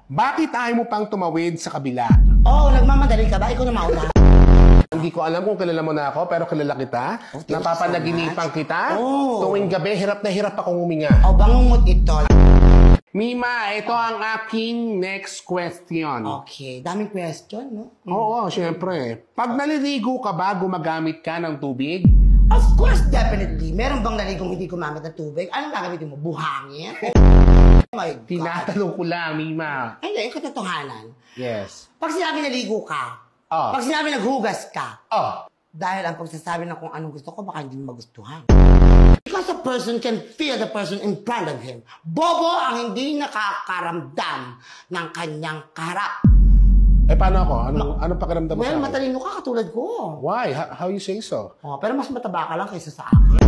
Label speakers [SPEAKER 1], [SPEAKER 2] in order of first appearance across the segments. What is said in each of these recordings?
[SPEAKER 1] Bakit ayaw mo pang tumawid sa kabila?
[SPEAKER 2] Oo, nagmamadali ka ba? Ikaw na mauna.
[SPEAKER 1] Hindi ko alam kung kilala mo na ako, pero kilala kita.
[SPEAKER 2] thank you
[SPEAKER 1] Napapanaginipan kita.
[SPEAKER 2] Oh.
[SPEAKER 1] Tuwing gabi, hirap na hirap akong huminga.
[SPEAKER 2] O, bangungot ito.
[SPEAKER 1] Mima, ito ang aking next question.
[SPEAKER 2] Okay, daming question, no?
[SPEAKER 1] Oo, syempre. Pag naliligo ka ba, gumagamit ka ng tubig?
[SPEAKER 2] Of course, definitely. Meron bang naligong hindi gumamit ng tubig? Anong gagamitin mo? Buhangin? Oh my God.
[SPEAKER 1] Tinatanong ko lang, Mima.
[SPEAKER 2] Hindi, yung katotohanan.
[SPEAKER 1] Yes.
[SPEAKER 2] Pag sinabi naligo ka,
[SPEAKER 1] Oh.
[SPEAKER 2] pag sinabi naghugas ka,
[SPEAKER 1] Oh.
[SPEAKER 2] dahil ang pagsasabi ng kung anong gusto ko, baka hindi mo magustuhan. Because a person can feel the person in front of him. Bobo ang hindi nakakaramdam ng kanyang kaharap.
[SPEAKER 1] Eh, paano ako? Anong pakiramdam mo
[SPEAKER 2] Well,
[SPEAKER 1] sa akin?
[SPEAKER 2] matalino ka katulad ko.
[SPEAKER 1] Why? How you say so?
[SPEAKER 2] Oh, pero mas mataba ka lang kaysa sa akin.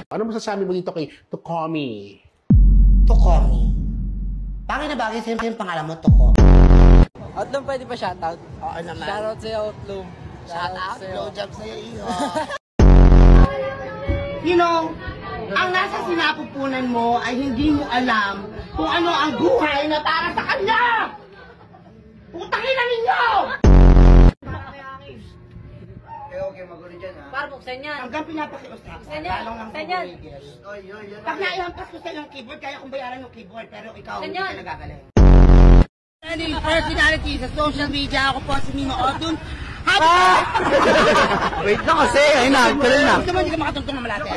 [SPEAKER 1] Ano masasabi mo dito kay Tokomi?
[SPEAKER 2] Tokomi. Bagay na bagay sa'yo yung pangalan mo, Toko.
[SPEAKER 3] Outloom, pwede pa shoutout?
[SPEAKER 2] Oo naman.
[SPEAKER 3] Shoutout sa'yo, Outloom.
[SPEAKER 2] Shout out,
[SPEAKER 3] sa'yo.
[SPEAKER 2] blowjob sa'yo, iyo. You know, ang nasa sinapupunan mo ay hindi mo alam kung ano ang buhay na para sa kanya! Putangin na ninyo!
[SPEAKER 4] Okay, magulo dyan ha.
[SPEAKER 3] Para buksan yan.
[SPEAKER 2] Hanggang pinapakiusap.
[SPEAKER 3] Buksan yan,
[SPEAKER 2] Lalong lang
[SPEAKER 3] buksan yan.
[SPEAKER 2] pumigil.
[SPEAKER 4] Oy, yan.
[SPEAKER 2] Pag naihampas ko sa yung keyboard, kaya kong bayaran yung keyboard, pero ikaw
[SPEAKER 3] Buksan
[SPEAKER 2] hindi
[SPEAKER 3] yan.
[SPEAKER 2] ka nagagaling. Any personality sa social media, ako po si Mima Odun. Happy!
[SPEAKER 4] Wait lang kasi, ayun na, tuloy na.
[SPEAKER 2] Gusto mo hindi ka makatugtong na malate?